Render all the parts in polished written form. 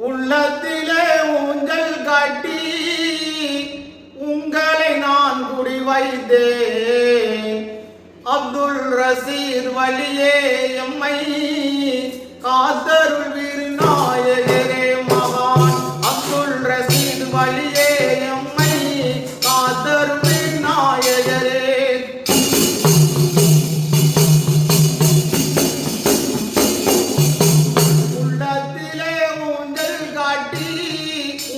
உள்ளத்திலே ஊஞ்சல் கட்டி உங்களை நான் குடி வைத்தேன். அப்துல் ரசீத் வழியே எம்மை காத்தருள்வீர் நாயகரே மகான். அப்துல் ரசீத் வழியே எம்மை காத்தருள்வீர் நாயகரே. உள்ளத்திலே ஊஞ்சல் காட்டி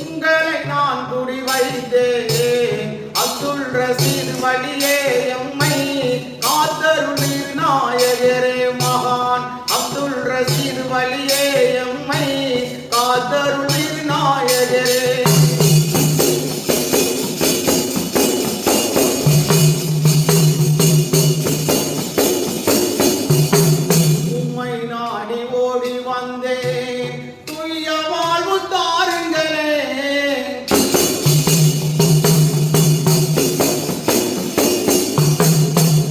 உங்களை நான் குடி வைத்தேன். அப்துல் ரசீத் வழியே எம்மை காத்தருள்வீர் நாயகரே மகான். அப்துல் ரசீத் வழியே எம்மை காத்தருள்வீர் நாயகரே. உம்மை நாடி ஓடி வந்தேன், துய்ய வாழ்வு தாருங்களே.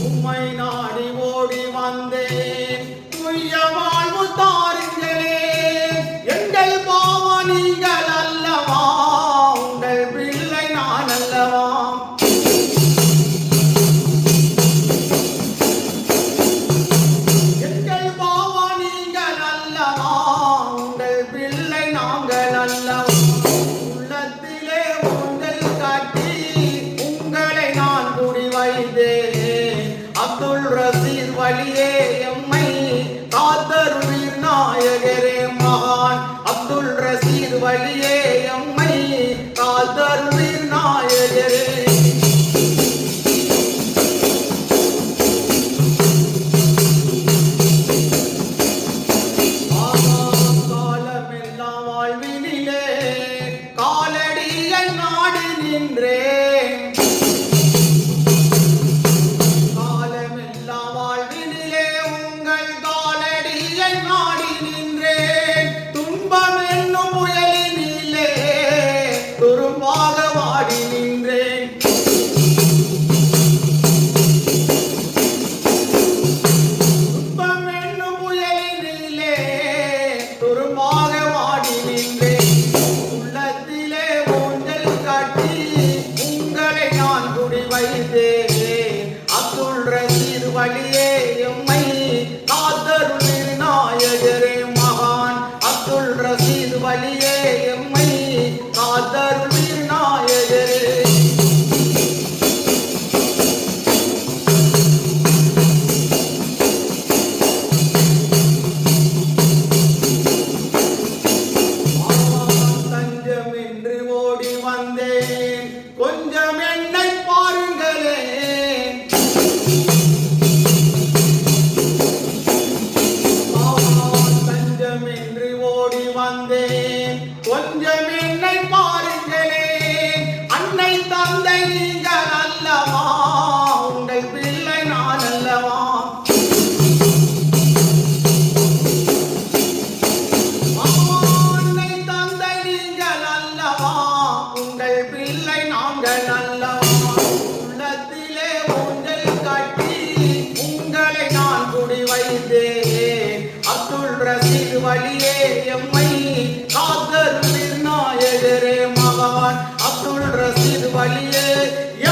உம்மை நாடி ஓடி வந்தேன், துய்ய வாழ்வு தாருங்களே. எங்கள் பாவ நீங்கள் அல்லவா, உங்கள் பிள்ளை நான் அல்லவா. எங்கள் பாவ நீங்கள் அல்லவா, உங்கள் பிள்ளை நாங்கள் அல்லவா. உள்ளத்திலே ஊஞ்சல் காட்டி உங்களை நான் குடி வைத்தேன். அப்துல் ரசீத் வழியே எம்மை காத்தருள்வீர் நாயகரே மகான். அப்துல் ரசீத் வழியே எம்மை காத்தருள்வீர் நாயகரே. காலமெல்லாம் வாழ்வினிலே காலடியை நாடி நின்றேன். காலமெல்லாம் வாழ்வினிலே உங்கள் காலடியை நாடி நின்றேன். துன்பம் என்னும் புயலினிலே துரும்பாக வாடி நின்றேன். துன்பம் என்னும் புயலினிலே துரும்பாக வாடி நின்றேன். உள்ளத்திலே ஊஞ்சல் கட்டி உங்களை நான் குடி வைத்தேன். அப்துல் ரசீத் வழியே எம்மை காத்தருள்வீர் நாயகரே மகான். அப்துல் ரசீத் வழியே எம்மை காத்தருள்வீர் நாயகரே. தஞ்சம் என்று ஓடி வந்தேன், கொஞ்சம் என்னை பாருங்களேன். தஞ்சம் என்று ஓடி வந்தேன், கொஞ்சம் என்னை பாருங்களேன். அன்னை தந்தை நீங்கள் அல்லவா, உங்கள் பிள்ளை நான் அல்லவா. அன்னை தந்தை நீங்கள் அல்லவா, உங்கள் பிள்ளை நாங்கள் அல்லவா. உள்ளத்திலே ஊஞ்சல் கட்டி உங்களை நான் குடி வைத்தேன். அப்துல் ரசீத் வழியே எம்மை காத்தருள்வீர் நாயகரே மகான். அப்துல் ரசீத் வழியே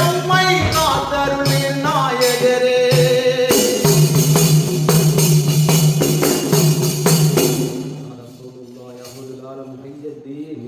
எம்மை காத்தருள்வீர் நாயகரே. رسول الله يهود العالم محي الدين.